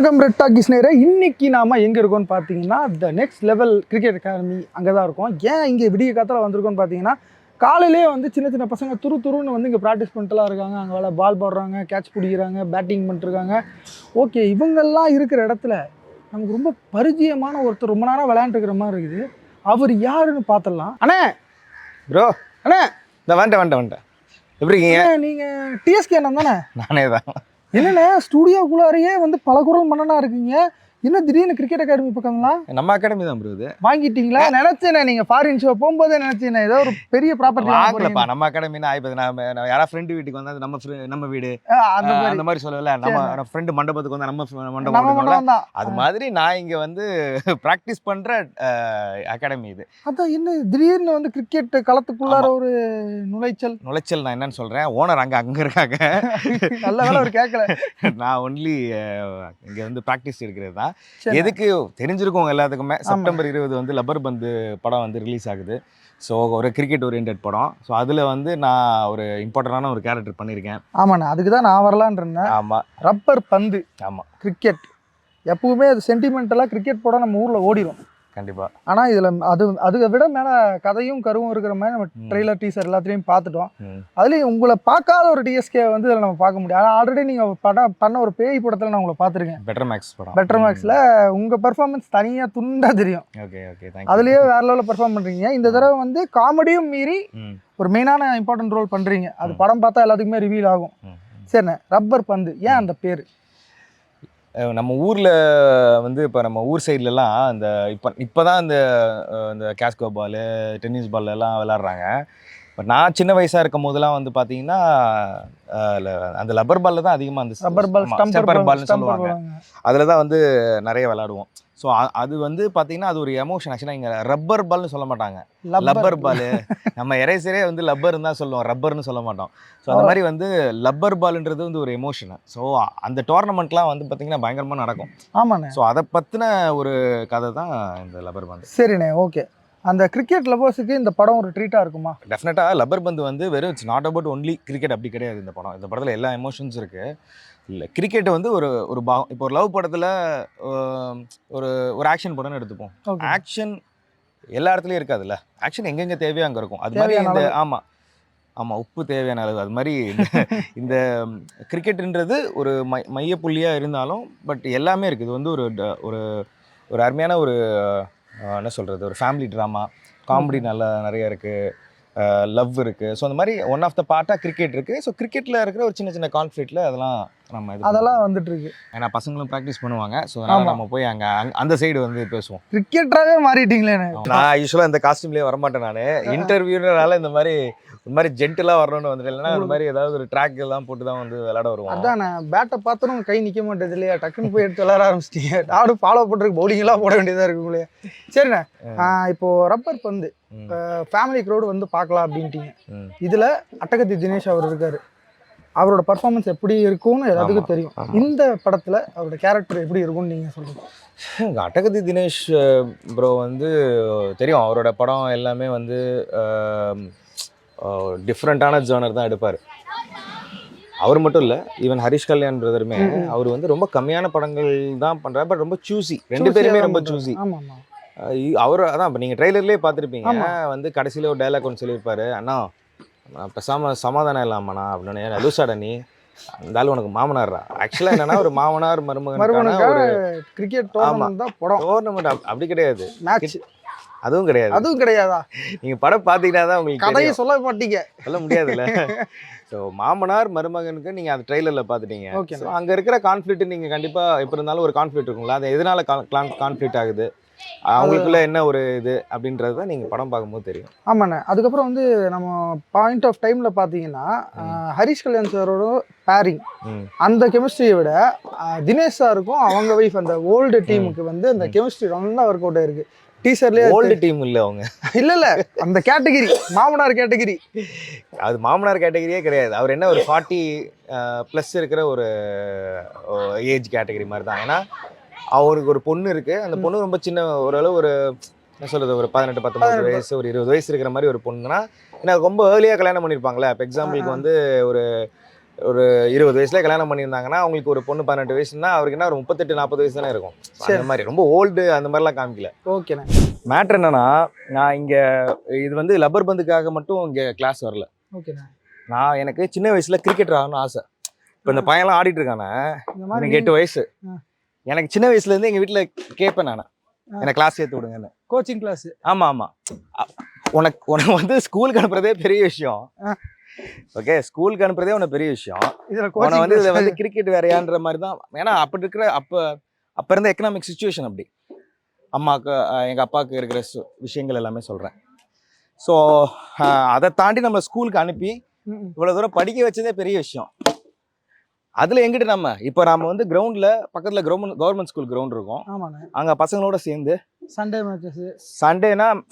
வணக்கம் red talkies நேரே. இன்னைக்கு நாம எங்க இருக்கோம்னு பார்த்தீங்கன்னா the next level cricket academy அங்கே தான் இருக்கோம். ஏன் இங்கே விடிய காத்தால வந்திருக்கோம்னு பார்த்தீங்கன்னா, காலையிலே வந்து சின்ன சின்ன பசங்க துருன்னு வந்து இங்கே ப்ராக்டிஸ் பண்ணிட்டுலாம் இருக்காங்க. அங்கே வேலை பால் போடுறாங்க, கேட்ச் பிடிக்கிறாங்க, பேட்டிங் பண்ணிட்டுருக்காங்க. ஓகே, இவங்கெல்லாம் இருக்கிற இடத்துல நமக்கு ரொம்ப பரிச்சயமான ஒருத்தர் ரொம்ப நேரம் விளையாண்டுருக்கிற மாதிரி இருக்குது. அவர் யாருன்னு பார்த்துடலாம். அண்ணே ப்ரோ, அண்ணே இந்த வந்துட்டேன். எப்படி இருக்கீங்க? நீங்கள் டிஎஸ்கே அண்ணன் தானே? நானே தான். என்னண்ணே ஸ்டூடியோக்குள்ளாரையே வந்து பல குரல் மன்னனா இருக்கீங்க. என்ன திடீர்னு கிரிக்கெட் அகாடமி பக்கங்களா? நம்ம அகாடமி தான் ப்ரோ. இது வாங்கிட்டீங்களா? நினைச்சேனே நீங்க ஃபாரின் ஷோ போகும்போதே நினைச்சேனே ஏதோ ஒரு பெரிய ப்ராப்பர்ட்டி வாங்கலப்பா. நம்ம அகாடமினா ஆயிப்பது நான் யாரா ஃப்ரெண்டு வீட்டுக்கு வந்தா நம்ம வீடு அந்த மாதிரி சொல்லல. நம்ம ஃப்ரெண்டு மண்டபத்துக்கு வந்தா நம்ம மண்டபம் தான். அது மாதிரி நான் இங்க வந்து பிராக்டிஸ் பண்ற அகாடமி இது. அதான் என்ன திடீர்னு வந்து கிரிக்கெட் களத்துக்குள்ளார ஒரு நுழைச்சல் நான் என்னன்னு சொல்றேன், ஓனர் அங்க இருக்காங்க. நல்ல வேலை அவர் கேட்கல. நான் ஒன்லி இங்க வந்து பிராக்டிஸ் இருக்கிறது தான். எதுக்கு தெரிஞ்சிருக்கோங்க எல்லாத்துக்குமே. செப்டம்பர் 20 வந்து லப்பர் பந்து படம் வந்து ரிலீஸ் ஆகுது. ஸோ ஒரு கிரிக்கெட் ஓரியன்ட் படம். ஸோ அதில் வந்து நான் ஒரு இம்பார்ட்டண்டான ஒரு கேரக்டர் பண்ணியிருக்கேன். ஆமாண்ணா, அதுக்கு தான் நான் வரலான் இருந்தேன். ஆமாம், ரப்பர் பந்து. ஆமாம், கிரிக்கெட் எப்பவுமே அது சென்டிமெண்டலாக கிரிக்கெட் படம் நம்ம ஊரில் ஓடிடும் கண்டிப்பாக. ஆனால் இதில் அதை விட மேலே கதையும் கருவும் இருக்கிற மாதிரி நம்ம ட்ரெய்லர் டீசர் எல்லாத்துலேயும் பார்த்துட்டோம். அதுலேயும் உங்களை பார்க்காத ஒரு டிஎஸ்கே வந்து இதில் நம்ம பார்க்க முடியும். ஆனால் ஆல்ரெடி நீங்கள் பண்ண ஒரு பேய் படத்தில் நான் உங்களை பார்த்துருக்கேன். பெட்டர் மேக்ஸில் உங்கள் பர்ஃபார்மன்ஸ் தனியாக துண்டாக தெரியும். அதுலேயே வேற லெவலில் பர்ஃபார்ம் பண்ணுறீங்க. இந்த தடவை வந்து காமெடியும் மீறி ஒரு மெயினான இம்பார்ட்டன்ட் ரோல் பண்ணுறீங்க. அது படம் பார்த்தா எல்லாத்துக்குமே ரிவீல் ஆகும். சரிண்ணே, ரப்பர் பந்து ஏன் அந்த பேர்? நம்ம ஊரில் வந்து இப்போ நம்ம ஊர் சைட்லலாம் இந்த இப்போ தான் இந்த கேஸ்கோ பாலு, டென்னிஸ் பால் எல்லாம் விளாட்றாங்க. பட் நான் சின்ன வயசாக இருக்கும் போதெல்லாம் வந்து பார்த்தீங்கன்னா அந்த லப்பர் பாலில் தான் அதிகமாக அந்த ஸ்டம்பர் பால்னு சொல்லுவாங்க. அதில் தான் வந்து நிறைய விளாடுவோம். ஸோ அது வந்து பார்த்தீங்கன்னா அது ஒரு எமோஷன். ஆக்சுவலாக இங்கே ரப்பர் பால்னு சொல்ல மாட்டாங்க, லப்பர் பால். நம்ம எரேசரே வந்து லப்பர்னு தான் சொல்லுவோம், ரப்பர்னு சொல்ல மாட்டோம். ஸோ அந்த மாதிரி வந்து லப்பர் பால்ன்றது வந்து ஒரு எமோஷனு. ஸோ அந்த டோர்னமெண்ட்லாம் வந்து பார்த்தீங்கன்னா பயங்கரமாக நடக்கும். ஆமாண்ணே. ஸோ அதை பற்றின ஒரு கதை தான் இந்த லப்பர் பந்து. சரிண்ணே, ஓகே. அந்த கிரிக்கெட் லவர்ஸுக்கு இந்த படம் ஒரு ட்ரீட்டாக இருக்குமா? டெஃபினட்டாக. லப்பர் பந்து வந்து வெறும் it's not about only cricket அப்படி கிடையாது. இந்த படத்தில் எல்லா எமோஷன்ஸ் இருக்குது. இல்லை, கிரிக்கெட் வந்து ஒரு பாகம். இப்போ ஒரு லவ் படத்தில் ஒரு ஆக்ஷன் படம்னு எடுத்துப்போம். ஆக்ஷன் எல்லா இடத்துலையும் இருக்காதுல்ல. ஆக்ஷன் எங்கெங்கே தேவையோ அங்கே இருக்கும். அது மாதிரி இந்த ஆமாம் உப்பு தேவையான அளவு. அது மாதிரி இந்த கிரிக்கெட்டுன்றது ஒரு மையப்புள்ளியாக இருந்தாலும் பட் எல்லாமே இருக்குது. இது வந்து ஒரு அருமையான ஒரு என்ன சொல்கிறது, ஒரு ஃபேமிலி ட்ராமா, காமெடி நிறைய இருக்குது, லவ் இருக்குது. ஸோ அந்த மாதிரி ஒன் ஆஃப் த பார்ட்டாக கிரிக்கெட் இருக்குது. ஸோ கிரிக்கெட்டில் இருக்கிற ஒரு சின்ன கான்ஃப்ளிக்ட்டில் அதெல்லாம் வந்துட்டு இருக்கு. ஏன்னா பசங்களும் ப்ராக்டிஸ் பண்ணுவாங்க. ஸோ நம்ம போய் அந்த சைடு வந்து பேசுவோம். கிரிக்கெட்டராகவே மாறிட்டீங்களே. நான் யூஸ்வலாக இந்த காஸ்டியூம்லேயே வரமாட்டேன். நான் இன்டர்வியூனால இந்த மாதிரி ஜென்டலாக வரணும்னு வந்துட்டு, இல்லைன்னா இந்த மாதிரி ஏதாவது ஒரு ட்ராக் எல்லாம் போட்டு தான் வந்து விளையாட வருவோம். அதான் நான் பேட்டை பார்த்தோம் கை நிற்க மாட்டேது இல்லையா, டக்குன்னு போய் எடுத்து விளையாட ஆரம்பிச்சிட்டீங்க. நானும் ஃபாலோ பண்ணுறதுக்கு பவுலிங்கெல்லாம் போட வேண்டியதாக இருக்குங்களே. சரிண்ணே, இப்போது ரப்பர் பந்து ஃபேமிலி க்ரௌடு வந்து பார்க்கலாம் அப்படின்ட்டீங்க. இதில் அட்டகத்தி தினேஷ் அவர் இருக்கார். அவரோட பர்ஃபார்மன்ஸ் எப்படி இருக்கும்னு எல்லாத்துக்கும் தெரியும். இந்த படத்தில் அவரோட கேரக்டர் எப்படி இருக்கும்னு நீங்கள் சொல்லுங்கள். அட்டகத்தி தினேஷ் ப்ரோ வந்து தெரியும். அவரோட படம் எல்லாமே வந்து டிஃப்ரெண்ட்டான ஜானர் தான் எடுப்பார். அவர் மட்டும் இல்லை, ஈவன் ஹரிஷ் கல்யாண் பிரதருமே அவர் வந்து ரொம்ப கம்மியான படங்கள் தான் பண்ணுறாரு. பட் ரொம்ப சூஸி, ரெண்டு பேருமே ரொம்ப சூஸி. அவர் அதான் இப்போ நீங்கள் ட்ரெய்லர்லேயே பார்த்துருப்பீங்க. வந்து கடைசியில் ஒரு டைலாக் ஒன்று சொல்லியிருப்பாரு, அண்ணா பேசாமல் சமாதானம் இல்லாமண்ணா அப்படின்னு. லூசாடா நீ, இருந்தாலும் உனக்கு மாமனார்ரா. ஆக்சுவலாக என்னன்னா ஒரு மாமனார் மருமகனுக்கான ஒரு கிரிக்கெட் டோர்னமெண்ட் அப்படி கிடையாது, மேட்ச் அதுவும் கிடையாதா? நீங்கள் படம் பார்த்தீங்கன்னா தான் உங்களுக்கு கதையை சொல்ல மாட்டீங்க, சொல்ல முடியாதுல்ல. ஸோ மாமனார் மருமகனுக்கு நீங்கள் அந்த ட்ரெய்லரில் பார்த்துட்டீங்க. ஸோ அங்கே இருக்கிற கான்ஃப்ளிக்ட் நீங்கள் கண்டிப்பாக எப்போ இருந்தாலும் ஒரு கான்ஃப்ளிக்ட் இருக்குங்களா, அது எதனால் கான்ஃப்ளிக்ட் ஆகுது, அவங்களுக்குள்ள என்ன ஒரு இது அப்படின்றது தான் நீங்கள் படம் பார்க்கும்போது தெரியும். ஆமாண்ணே. அதுக்கப்புறம் வந்து நம்ம பாயிண்ட் ஆஃப் டைமில் பார்த்தீங்கன்னா ஹரிஷ் கல்யாண் சாரோட பேரிங், அந்த கெமிஸ்ட்ரியை விட தினேஷ் சாருக்கும் அவங்க வைஃப் அந்த ஓல்டு டீமுக்கு வந்து அந்த கெமிஸ்ட்ரி நல்லா ஒர்க் அவுட் ஆயிருக்கு. டீசர்லேயே ஓல்டு டீம் இல்லை அவங்க, இல்லை அந்த கேட்டகிரி மாமனார் கேட்டகிரி, அது மாமனார் கேட்டகிரியே கிடையாது. அவர் என்ன ஒரு 40+ இருக்கிற ஒரு ஏஜ் கேட்டகிரி மாதிரி தான். ஏன்னா அவருக்கு ஒரு பொண்ணு இருக்குது. அந்த பொண்ணு ரொம்ப சின்ன, ஓரளவு ஒரு என்ன சொல்கிறது, ஒரு 18-19 வயசு, ஒரு 20 வயசு இருக்கிற மாதிரி ஒரு பொண்ணுன்னா, ஏன்னா ரொம்ப ஏர்லியாக கல்யாணம் பண்ணியிருப்பாங்களே. இப்போ எக்ஸாம்பிளுக்கு வந்து ஒரு ஒரு 20 வயசுல கல்யாணம் பண்ணியிருந்தாங்கன்னா அவங்களுக்கு ஒரு பொண்ணு 18 வயசுன்னா அவருக்கு என்ன ஒரு 38-40 வயசு தானே இருக்கும். அந்த மாதிரி ரொம்ப ஓல்டு அந்த மாதிரிலாம் காமிக்கல. ஓகேண்ணே. மேட்ரு என்னன்னா, நான் இங்க இது வந்து லப்பர் பந்துக்காக மட்டும் இங்க கிளாஸ் வரல. ஓகேண்ணே. நான் எனக்கு சின்ன வயசுல கிரிக்கெட்டர் ஆகணும்னு ஆசை. இப்போ இந்த பையன்லாம் ஆடிட்டு இருக்கானே, எனக்கு 8 வயசு. எனக்கு சின்ன வயசுல இருந்து எங்க வீட்டுல கேட்பேன் நான், எனக்கு கிளாஸ் சேர்த்து விடுங்கன்னு. Coaching class. ஆமா. உனக்கு வந்து ஸ்கூலுக்கு அனுப்புறதே பெரிய விஷயம். ஓகே, ஸ்கூலுக்கு அனுப்புறதே உனக்கு பெரிய விஷயம். உன வந்து இதில் வந்து கிரிக்கெட் வேறையான்ற மாதிரி தான். ஏன்னா அப்படி இருக்கிற அப்போ இருந்த எக்கனாமிக் சுச்சுவேஷன் அப்படி. அம்மாவுக்கு எங்கள் அப்பாவுக்கு இருக்கிற விஷயங்கள் எல்லாமே சொல்கிறேன். ஸோ அதை தாண்டி நம்ம ஸ்கூலுக்கு அனுப்பி இவ்வளோ தூரம் படிக்க வச்சதே பெரிய விஷயம். அதில் எங்கிட்ட இப்போ நம்ம வந்து கிரவுண்டில் பக்கத்தில் கவர்மெண்ட் ஸ்கூல் கிரவுண்ட் இருக்கும். அங்கே பசங்களோட சேர்ந்து சண்டே மேட்சஸ்,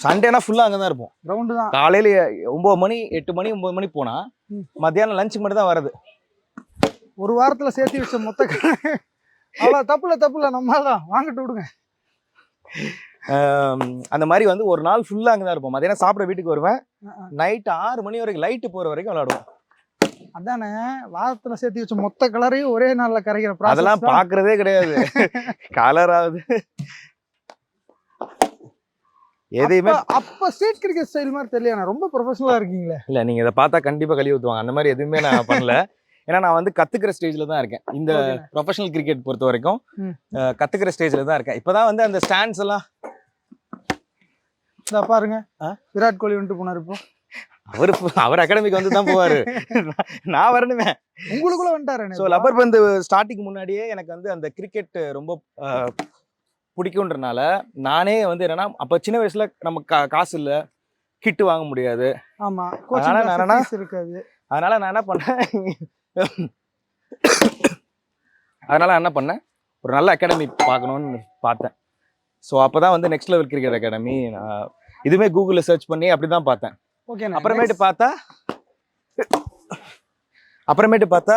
சண்டேனா ஃபுல்லாக அங்கே தான் இருப்போம். கிரவுண்டு தான். காலையில் 9 மணி 8 மணி 9 மணி போனால் மத்தியானம் லஞ்சுக்கு மட்டும் தான் வருது. ஒரு வாரத்தில் சேர்த்து வச்ச மொத்த அவ்வளோ தப்புல நம்மளால தான் வாங்கிட்டு விடுங்க. அந்த மாதிரி வந்து ஒரு நாள் ஃபுல்லாக அங்கே தான் இருப்போம். மத்தியானம் சாப்பிட வீட்டுக்கு வருவேன். நைட்டு 6 மணி வரைக்கும் லைட்டு போகிற வரைக்கும் விளையாடுவோம். அதானே, வாரத்துல சேர்த்து வச்ச மொத்த கலரையும் ஒரே நாள்ல கரைக்கிற ப்ராசஸ். அதெல்லாம் பாக்குறதே கிடையாது. கலர் ஆகுது எதையுமே. அப்ப ஸ்ட்ரீட் கிரிக்கெட் ஸ்டைல் மாதிரி தெரியல, ரொம்ப ப்ரொஃபஷனலா இருக்கீங்களே. இல்ல, நீங்க இதை பார்த்தா கண்டிப்பா கழுவி ஊத்துவாங்க. அந்த மாதிரி எதுவுமே நான் பண்ணல. ஏன்னா நான் வந்து கத்துக்கிற ஸ்டேஜ்ல தான் இருக்கேன். இந்த ப்ரொஃபஷனல் கிரிக்கெட் பொறுத்த வரைக்கும் கத்துக்கிற ஸ்டேஜ்ல தான் இருக்கேன். இப்பதான் வந்து அந்த ஸ்டாண்ட்ஸ் எல்லாம் பாருங்க. விராட் கோலி வந்துட்டு போனாரு. இப்போ அவர் அகாடமிக்கு வந்து தான் போவாரு. நான் வரணுமே. உங்களுக்குள்ள வந்துட்டாரு. ஸோ லப்பர் பந்து ஸ்டார்டிங் முன்னாடியே எனக்கு வந்து அந்த கிரிக்கெட் ரொம்ப பிடிக்கும்ன்றனால நானே வந்து என்னன்னா, அப்போ சின்ன வயசுல நம்ம காசு இல்லை, கிட்டு வாங்க முடியாது. ஆமா, அதனால நான் என்ன பண்ணேன், ஒரு நல்ல அகாடமி பார்க்கணும்னு பார்த்தேன். ஸோ அப்போதான் வந்து நெக்ஸ்ட் லெவல் கிரிக்கெட் அகாடமி இதுவுமே கூகுளில் சர்ச் பண்ணி அப்படிதான் பார்த்தேன். அப்புறமேட்டு பார்த்தா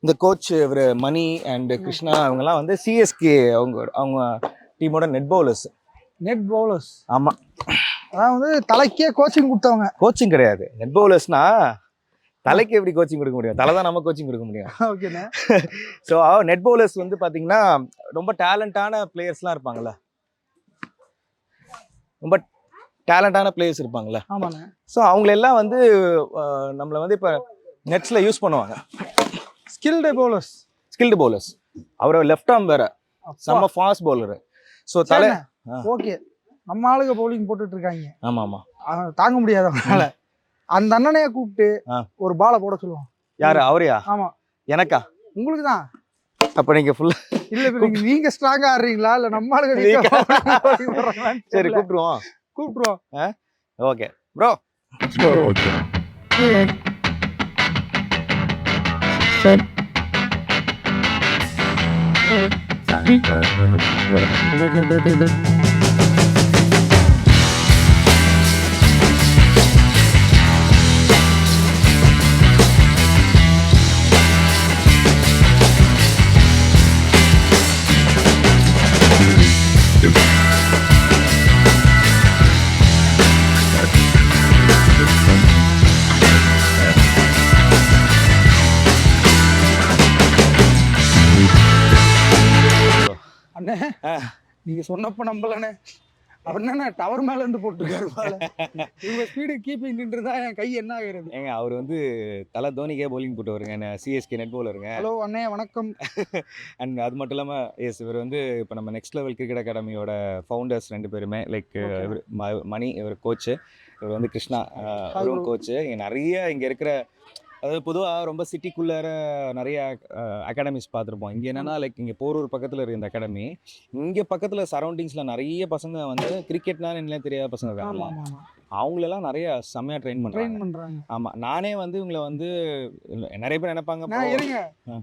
இந்த கோச் இவர் மணி அண்ட் கிருஷ்ணா அவங்கெல்லாம் வந்து சிஎஸ்கே அவங்க டீமோட நெட் பவுலர்ஸ். ஆமா, அதான் வந்து தலைக்கே கோச்சிங் கொடுத்தவங்க. கோச்சிங் கிடையாது, நெட் பவுலர்ஸ்னா தலைக்கு எப்படி கோச்சிங் கொடுக்க முடியும்? தலை தான் நம்ம கோச்சிங் கொடுக்க முடியும். ஓகேண்ணா. ஸோ நெட் பவுலர்ஸ் வந்து பார்த்தீங்கன்னா ரொம்ப டேலண்டான பிளேயர்ஸ்லாம் இருப்பாங்கல்ல, ரொம்ப டேலண்டான பிளேயர்ஸ் இருப்பாங்கல்ல. ஆமாண்ணே. ஸோ அவங்களெல்லாம் வந்து நம்மளை வந்து இப்போ நெட்ஸில் யூஸ் பண்ணுவாங்க. Skilled bowlers. அவர் லெஃப்ட் ஆர்ம் வேற, செம்ம ஃபாஸ்ட் பவுலரு. ஸோ தலை ஓகே, நம்ம ஆளுங்க பவுலிங் போட்டுட்டு இருக்காங்க. ஆமா, தாங்க முடியாது அவங்களால. அந்த அண்ணனைய கூப்பிட்டு ஒரு பாலை போட சொல்லுவோம். யாரு? அவரையா? ஆமா. எனக்கா? உங்களுக்கு தான். அப்ப நீங்க ஃபுல்லா இல்ல, நீங்க ஸ்ட்ராங்கா ஆடுறீங்களா இல்ல நம்ம ஆளுங்க? சரி, கூப்பிடுவோம். Okay bro. ஓகே அண்ணே, நீங்க சொன்னப்ப நம்பலண்ணே. அவர்னா டவர் மேல இருந்து போட்டுருக்காரு. இவங்க ஸ்பீடு கீப்பிங் நின்றுதா என் கை என்ன ஆகிறது? ஏங்க, அவர் வந்து தலை தோனிக்கே பவுலிங் போட்டு வருங்க, சிஎஸ்கே நெட் பவுலருங்க. ஹலோ அண்ணே, வணக்கம். அண்ட் அது மட்டும் இல்லாமல் இவர் வந்து இப்போ நம்ம நெக்ஸ்ட் லெவல் கிரிக்கெட் அகாடமியோட ஃபவுண்டர்ஸ் 2 பேருமே. லைக் இவர் மணி, இவர் கோச்சு, இவர் வந்து கிருஷ்ணா, அவரும் கோச்சு. இங்கே நிறைய இங்கே இருக்கிற, அதாவது பொதுவாக ரொம்ப சிட்டிக்குள்ளார நிறைய அகாடமிஸ் பார்த்துருப்போம். இங்கே என்னென்னா லைக் இங்கே போரூர் பக்கத்தில் இருக்குது இந்த அகாடமி. இங்கே பக்கத்தில் சரௌண்டிங்ஸில் நிறைய பசங்க வந்து கிரிக்கெட்னா என்ன தெரியாத பசங்க இருக்காங்களா, அவங்களெல்லாம் நிறைய செம்மையாக ட்ரெயின் பண்ணுறாங்க. ஆமாம், நானே வந்து இவங்களை வந்து நிறைய பேர் நினைப்பாங்க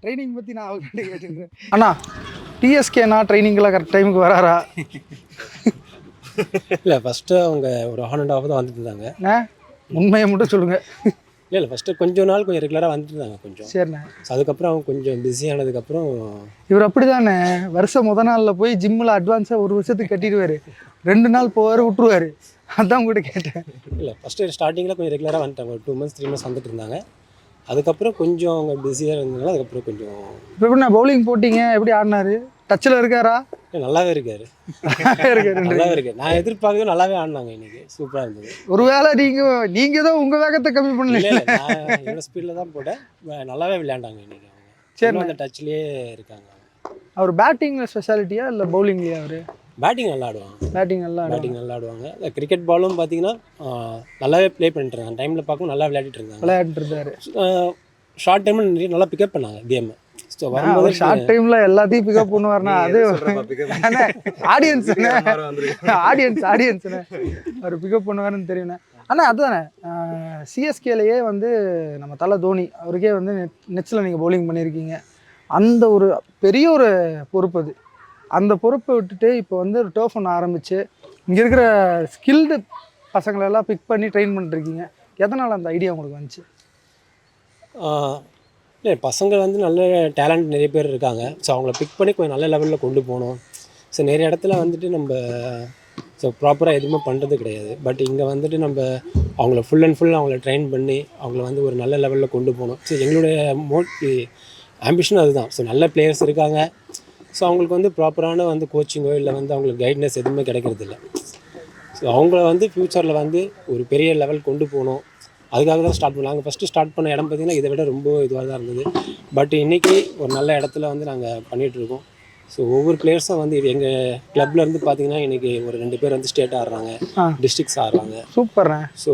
ட்ரைனிங் பற்றி. நான் அவர்கிட்ட கேட்டுருக்கேன், அண்ணா டிஎஸ்கேனா ட்ரைனிங்கெலாம் கரெக்ட் டைமுக்கு வராரா? இல்லை, ஃபஸ்ட்டு அவங்க ஒரு 1.5 தான் வந்துட்டு இருந்தாங்க. உண்மையை மட்டும் சொல்லுங்கள். இல்லை, ஃபஸ்ட்டு கொஞ்சம் நாள் கொஞ்சம் ரெகுலராக வந்துட்டு இருந்தாங்க கொஞ்சம். சரிண்ணே. அதுக்கப்புறம் அவங்க கொஞ்சம் பிஸியானதுக்கப்புறம் இவர் அப்படி தானே, வருஷம் முத நாளில் போய் ஜிம்மில் அட்வான்ஸாக 1 வருஷத்துக்கு கட்டிடுவார், 2 நாள் போவார் விட்டுருவார். அதான் உங்கள்கிட்ட கேட்டேன். இல்லை, ஃபஸ்ட்டு ஸ்டார்டிங்கில் கொஞ்சம் ரெகுலராக வந்துட்டாங்க. ஒரு 2 months 3 months வந்துட்டு இருந்தாங்க. அதுக்கப்புறம் கொஞ்சம் அவங்க பிஸியாக இருந்ததுனால அதுக்கப்புறம் கொஞ்சம் இப்போ எப்படி நான் பவுலிங் போட்டீங்க, எப்படி ஆடினாரு? டச்சில் இருக்காரா? நல்லாவே இருக்காரு. இருக்காரு. நல்லாவே இருக்கு. நான் எதிர்பார்க்கவே நல்லாவே ஆடினாங்க இன்னைக்கு. சூப்பராக இருந்தது. ஒருவேளை நீங்க தான் உங்க வேகத்தை கம்மி பண்ணல. இல்லை இல்லை, நான் என்னோட ஸ்பீடில் தான் போட்டேன். நல்லாவே விளையாண்டாங்க இன்னைக்கு அவங்க. சரி, அந்த டச்லேயே இருக்காங்க. அவர் பேட்டிங்ல ஸ்பெஷாலிட்டியா இல்லை பவுலிங்லையா? அவர் பேட்டிங் நல்லா ஆடுவாங்க. பேட்டிங் நல்லா ஆடுவாங்க. கிரிக்கெட் பாலும் பார்த்தீங்கன்னா நல்லாவே ப்ளே பண்ணிட்டு இருக்காங்க. டைமில் பார்க்கும் நல்லா விளையாடிட்டு விளையாண்டுருந்தாரு. ஷார்ட் டைமில் நிறைய நல்லா பிக்கப் பண்ணாங்க கேமை. ஸோ வரும்போது ஷார்ட் டைம்ல எல்லாத்தையும் பிக்கப் பண்ணுவார்னா அது ஆடியன்ஸ் அவர் பிக்கப் பண்ணுவாருன்னு தெரியுண்ணே. ஆனால் அதுதானே சிஎஸ்கேலையே வந்து நம்ம தலை தோனி அவருக்கே வந்து நெட்ஸில் நீங்கள் பவுலிங் பண்ணியிருக்கீங்க. அந்த ஒரு பெரிய ஒரு பொறுப்பு அது. அந்த பொறுப்பை விட்டுட்டு இப்போ வந்து ஒரு டர்ஃப் ஒன்று ஆரம்பித்து இங்கே இருக்கிற ஸ்கில்டு பசங்களெல்லாம் பிக் பண்ணி ட்ரெயின் பண்ணிருக்கீங்க. எதனால் அந்த ஐடியா உங்களுக்கு வந்துச்சு? இல்லை, பசங்க வந்து நல்ல டேலண்ட் நிறைய பேர் இருக்காங்க. ஸோ அவங்கள பிக் பண்ணி கொஞ்சம் நல்ல லெவலில் கொண்டு போகணும். ஸோ நிறைய இடத்துல வந்துட்டு நம்ம ப்ராப்பராக எதுவுமே பண்ணுறது கிடையாது. பட் இங்கே வந்துட்டு நம்ம அவங்கள ஃபுல் அண்ட் ஃபுல் அவங்கள ட்ரெயின் பண்ணி அவங்கள வந்து ஒரு நல்ல லெவலில் கொண்டு போகணும். ஸோ எங்களுடைய ஆம்பிஷன் அதுதான். ஸோ நல்ல பிளேயர்ஸ் இருக்காங்க. ஸோ அவங்களுக்கு வந்து ப்ராப்பரான வந்து கோச்சிங்கோ இல்லை வந்து அவங்களுக்கு கைட்னஸ் எதுவுமே கிடைக்கிறதில்ல. ஸோ அவங்கள வந்து ஃப்யூச்சரில் வந்து ஒரு பெரிய லெவல் கொண்டு போகணும். அதுக்காக தான் ஸ்டார்ட் பண்ணோம். நாங்கள் ஃபஸ்ட்டு ஸ்டார்ட் பண்ண இடம் பார்த்திங்கன்னா இதை விட ரொம்ப இதுவாக தான் இருந்தது. பட் இன்றைக்கி ஒரு நல்ல இடத்துல வந்து நாங்கள் பண்ணிகிட்ருக்கோம். ஸோ ஒவ்வொரு பிளேயர்ஸும் வந்து எங்கள் கிளப்லேருந்து பார்த்திங்கன்னா இன்றைக்கி ஒரு 2 பேர் வந்து ஸ்டேட் ஆடுறாங்க, டிஸ்ட்ரிக்ஸ் ஆடுறாங்க. சூப்பர்ண்ணே. ஸோ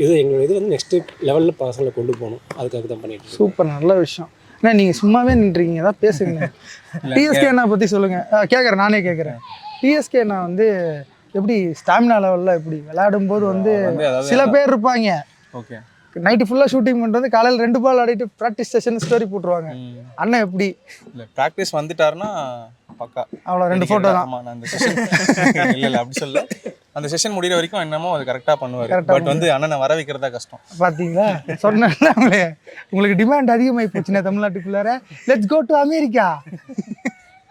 இது எங்களோட இது வந்து நெக்ஸ்ட்டு லெவலில் பசங்களை கொண்டு போகணும். அதுக்காக தான் பண்ணிட்டு. சூப்பர், நல்ல விஷயம். அண்ணா நீங்கள் சும்மாவே நின்றுருக்கீங்க, ஏதாவது பேசுங்க. டிஎஸ்கே அண்ணா பற்றி சொல்லுங்கள். கேட்குறேன், நானே கேட்குறேன். டிஎஸ்கே அண்ணா வந்து எப்படி ஸ்டாமினா லெவலில் எப்படி விளையாடும்போது வந்து சில பேர் இருப்பாங்க, ஓகே, நைட்டு ஃபுல்லாக ஷூட்டிங் பண்ணுறது, காலையில் 2 பால் ஆடிட்டு ப்ராக்டிஸ் செஷன் ஸ்டோரி போட்டுருவாங்க. அண்ணன் எப்படி? இல்லை, ப்ராக்டிஸ் வந்துட்டாருன்னா பக்கா அவ்வளோ 2 ஃபோட்டோ தான். ஆமாம், நான் அந்த செஷன் இல்லை அப்படி சொல்ல, அந்த செஷன் முடிகிற வரைக்கும் என்னமோ அது கரெக்டாக பண்ணுவார். பட் வந்து அண்ணனை வர வைக்கிறதா கஷ்டம். பார்த்தீங்களா, சொன்னேன்ல உங்களுக்கு டிமாண்ட் அதிகமாகி போச்சுன்னா தமிழ்நாட்டுக்குள்ளார. Let's go to America.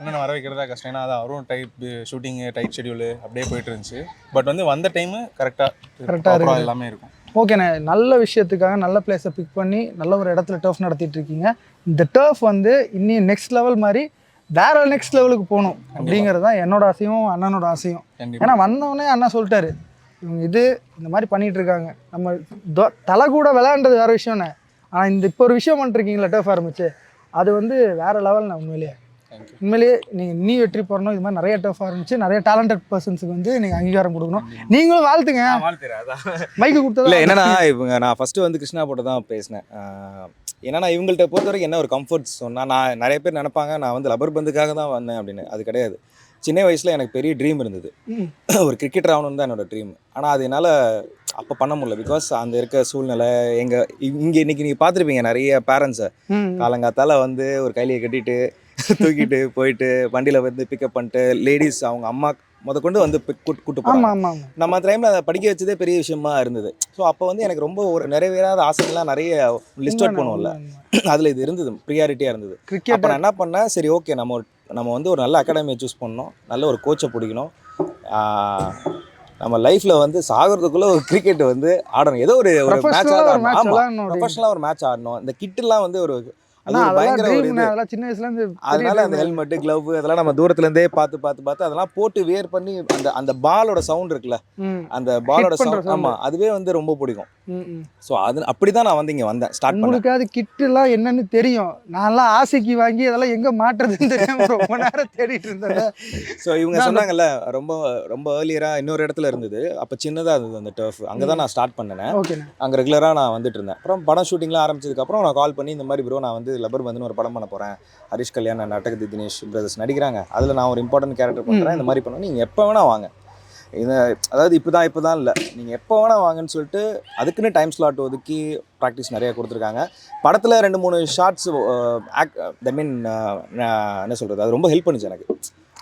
அண்ணனை வர வைக்கிறதா கஷ்டம். ஏன்னா அது அவரும் டைட் ஷூட்டிங்கு, டைட் ஷெடியூலு அப்படியே போயிட்டு இருந்துச்சு. பட் வந்து வந்த டைமு கரெக்டாக எல்லாமே இருக்கும். ஓகேண்ணே, நல்ல விஷயத்துக்காக நல்ல பிளேஸை பிக் பண்ணி நல்ல ஒரு இடத்துல டர்ஃப் நடத்திட்டு இருக்கீங்க. இந்த டர்ஃப் வந்து இன்னும் நெக்ஸ்ட் லெவல் மாதிரி வேற நெக்ஸ்ட் லெவலுக்கு போகணும் அப்படிங்கிறது தான் என்னோட ஆசையும் அண்ணனோட ஆசையும். ஏன்னா வந்தவொடனே அண்ணா சொல்லிட்டாரு, இவங்க இந்த மாதிரி பண்ணிட்டு இருக்காங்க. நம்ம தலை கூட விளையாண்டது வேற விஷயம்ண்ணே. ஆனால் இப்போ ஒரு விஷயம் பண்ணிருக்கீங்களா டர்ஃப் ஆரம்பிச்சு, அது வந்து வேற லெவல்ண்ணே. உண்மையிலேயே நீங்கள் வெற்றி பெறணும். இது மாதிரி நிறைய டஃப் ஆரம்பிச்சு நிறைய டேலண்டட் பர்சன்ஸுக்கு வந்து நீங்கள் அங்கீகாரம் கொடுக்கணும். நீங்களும் வாழ்த்துங்க. மைக்கு கொடுத்தது இல்லை, என்னன்னா இவங்க நான் ஃபஸ்ட்டு வந்து கிருஷ்ணா போட்டு தான் பேசினேன். ஏன்னா இவங்கள்ட்ட பொறுத்த வரைக்கும் என்ன ஒரு கம்ஃபர்ட் சொன்னால், நான் நிறைய பேர் நினைப்பாங்க நான் வந்து லப்பர் பந்துக்காக தான் வந்தேன் அப்படின்னு. அது கிடையாது. சின்ன வயசில் எனக்கு பெரிய ட்ரீம் இருந்தது, ஒரு கிரிக்கெட்டர் ஆகணுன்னு தான் என்னோட ட்ரீம். ஆனால் அது என்னால் அப்போ பண்ண முடியல. பிகாஸ் அந்த இருக்க சூழ்நிலை இங்கே இன்றைக்கி நீங்கள் பார்த்துருப்பீங்க நிறைய பேரண்ட்ஸை காலங்காத்தால் வந்து ஒரு கைலியை கட்டிட்டு தூக்கிட்டு போயிட்டு வண்டியில் வந்து பிக்கப் பண்ணிட்டு லேடிஸ் அவங்க அம்மா கொண்டு வந்து கூட்டு போகிறாங்க. நம்ம டைமில் அதை படிக்க வச்சதே பெரிய விஷயமா இருந்தது. ஸோ அப்போ வந்து எனக்கு ரொம்ப ஒரு நிறைவேறாத ஆசைகள்லாம் நிறைய லிஸ்ட் அவுட் பண்ணுவோம்ல, அதில் இது இருந்தது, ப்ரியாரிட்டியாக இருந்தது. அப்போ நான் என்ன பண்ணேன், சரி ஓகே நம்ம வந்து ஒரு நல்ல அகாடமியை சூஸ் பண்ணணும், நல்ல ஒரு கோச்சை பிடிக்கணும், நம்ம லைஃப்பில் வந்து சாகிறதுக்குள்ளே ஒரு கிரிக்கெட் வந்து ஆடணும், ஏதோ ஒரு மேட்ச் ஆடணும். ஆமாம், ப்ரொஃபஷனலாக ஒரு மேட்ச் ஆடணும். இந்த கிட்டெல்லாம் வந்து ஒரு பயங்கர ஒரு இது. சின்ன வயசுல இருந்து அதனால அந்த ஹெல்மெட், கிளவ் அதெல்லாம் நம்ம தூரத்துல இருந்தே பார்த்து அதெல்லாம் போட்டு வியர் பண்ணி அந்த பாலோட சவுண்ட் இருக்குல்ல, அந்த பாலோட சவுண்ட், ஆமா, அதுவே வந்து ரொம்ப பிடிக்கும். ஸோ அது அப்படிதான் நான் வந்து இங்கே வந்தேன், ஸ்டார்ட் பண்ணேன். உங்களுக்கு அது கிட்டெல்லாம் என்னன்னு தெரியும். நான்லாம் ஆசைக்கு வாங்கி அதெல்லாம் எங்கே மாட்டுறதுன்னு தெரியாம ரொம்ப நேரம் தேடிட்டு இருந்தேன். ஸோ இவங்க சொன்னாங்கல்ல, ரொம்ப ரொம்ப ஏர்லியராக இன்னொரு இடத்துல இருந்தது, அப்போ சின்னதாக இருந்தது அந்த டர்ஃப், அங்கே தான் நான் ஸ்டார்ட் பண்ணேன். அங்கே ரெகுலராக நான் வந்துட்டு இருந்தேன். அப்புறம் படம் ஷூட்டிங்லாம் ஆரம்பிச்சதுக்கப்புறம் நான் கால் பண்ணி இந்த மாதிரி ப்ரோ நான் வந்து லப்பர் பந்துன்னு ஒரு படம் பண்ண போகிறேன், ஹரிஷ் கல்யாண், நாட்டகத்தி தினேஷ் பிரதர்ஸ் நடிக்கிறாங்க, அதில் நான் ஒரு இம்பார்ட்டன்ட் கேரக்டர் பண்ணுறேன், இந்த மாதிரி பண்ணுவேன், நீங்கள் எப்போ வேணால் வாங்க. அதாவது இப்போ தான் இல்லை, நீங்கள் எப்போ வேணால் வாங்கன்னு சொல்லிட்டு அதுக்குன்னு டைம் ஸ்லாட் ஒதுக்கி ப்ராக்டிஸ் நிறையா கொடுத்துருக்காங்க. படத்தில் 2-3 ஷார்ட்ஸ் தட் மீன் என்ன சொல்கிறது, அது ரொம்ப ஹெல்ப் பண்ணுச்சு எனக்கு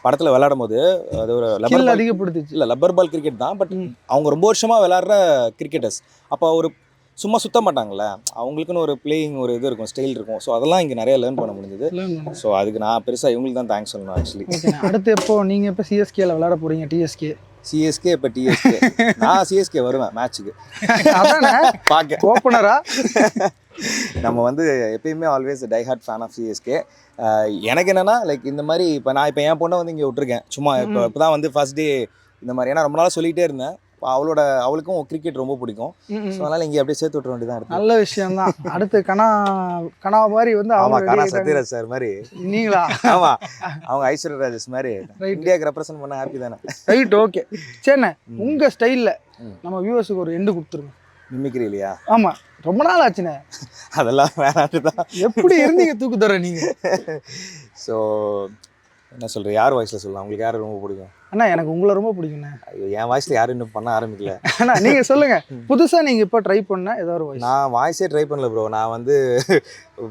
படத்தில் விளையாடும் போது. அது ஒரு லப்பர் அதிகப்படுத்துச்சு. இல்லை, லப்பர் பால் கிரிக்கெட் தான், பட் அவங்க ரொம்ப வருஷமாக விளையாடுற கிரிக்கெட்டர்ஸ். அப்போ ஒரு சும்மா சுத்த மாட்டாங்கல்ல, அவங்களுக்குன்னு ஒரு பிளேயிங் ஒரு இது இருக்கும், ஸ்டைல் இருக்கும். ஸோ அதெல்லாம் இங்கே நிறைய லேர்ன் பண்ண முடிஞ்சது. ஸோ அதுக்கு நான் பெருசாக இவங்களுக்கு தான் தேங்க்ஸ் சொல்லணும் ஆக்சுவலி. அடுத்து நீங்கள் எப்போ சிஎஸ்கேல விளையாட போகிறீங்க? சிஎஸ்கே இப்போ டிஎஸ்கே. நான் சிஎஸ்கே வருவேன் மேட்ச்சுக்கு, அதானே பார்க்க ஓப்பனரா. நம்ம வந்து எப்பயுமே always die hard fan of CSK. எனக்கு என்னன்னா லைக் இந்த மாதிரி இப்போ நான் இப்போ என் பொண்ணை வந்து இங்கே விட்டுருக்கேன் சும்மா இப்போ தான் வந்து ஃபர்ஸ்ட் டே இந்த மாதிரி, ஏன்னா ரொம்ப நாளாக சொல்லிகிட்டே இருந்தேன். அவளுக்கும் கிரிக்கெட் ரொம்ப பிடிக்கும். ஸோ அதனால் இங்கே அப்படியே சேர்த்து விட்டுற வேண்டியதான் இருக்கு. நல்ல விஷயம்தான். அடுத்து கனா மாதிரி வந்து ஆமாம், கனா சத்யராஜ் சார் மாதிரி நீங்களா? ஆமாம், அவங்க ஐஸ்வர்யா ராஜேஷ் மாதிரி இந்தியாவுக்கு ரெப்ரசென்ட் பண்ண ஹாப்பி தானே. Right, okay. சரிண்ணே, உங்கள் ஸ்டைலில் நம்ம வியூவர்ஸுக்கு ஒரு எண்டு கொடுத்துருங்க. மிமிக்ரி இல்லையா? ஆமாம், ரொம்ப நாள் ஆச்சுண்ணே. அதெல்லாம் வேணாட்டு தான். எப்படி இருந்தீங்க தூக்கு தர நீங்கள்? ஸோ என்ன சொல்கிறேன், யார் வாய்ஸில் சொல்லலாம்? உங்களுக்கு யார் ரொம்ப பிடிக்கும்? அண்ணா எனக்கு உங்களை ரொம்ப பிடிக்குண்ணே. ஐயோ, என் வாய்ஸில் யாரும் இன்னும் பண்ண ஆரம்பிக்கல. அண்ணா நீங்கள் சொல்லுங்கள், புதுசாக நீங்கள் இப்போ ட்ரை பண்ண ஏதோ ஒரு வாய்ஸ். நான் வாய்ஸே ட்ரை பண்ணல ப்ரோ. நான் வந்து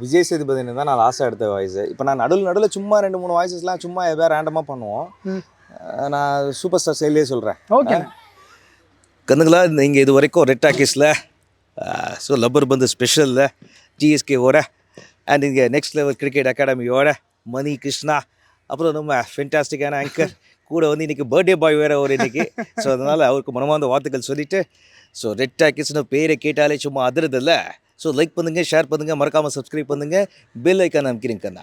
விஜய் சேதுபதினு தான் நான் லாஸ்ட்டாக எடுத்த வாய்ஸ். இப்போ நான் நடுவில் சும்மா 2-3 வாய்ஸஸ்லாம் சும்மா எதாவது ரேண்டமாக பண்ணுவோம். நான் சூப்பர் ஸ்டார் செயலே சொல்கிறேன். ஓகே கண்ணுங்களா, நீங்கள் இது வரைக்கும் ரெட் டாக்கீஸில் ஸோ லப்பர் பந்து ஸ்பெஷலில் ஜிஎஸ்கேவோட அண்ட் இங்கே நெக்ஸ்ட் லெவல் கிரிக்கெட் அகாடமியோட மணி கிருஷ்ணா, அப்புறம் நம்ம ஃபென்டாஸ்டிக்கான ஆங்கர் கூட வந்து இன்றைக்கி பர்த்டே பாய் வேறு ஒரு இன்றைக்கி. ஸோ அதனால் அவருக்கு மனமார்ந்த வாழ்த்துக்கள் சொல்லிவிட்டு, ஸோ ரெட் டாக்கீஸ்னு பேரை கேட்டாலே சும்மா அதிரதில்ல. ஸோ லைக் பண்ணுங்கள், ஷேர் பண்ணுங்கள், மறக்காமல் சப்ஸ்கிரைப் பண்ணுங்கள், பெல் ஐக்கான் அமைக்கிறீங்க.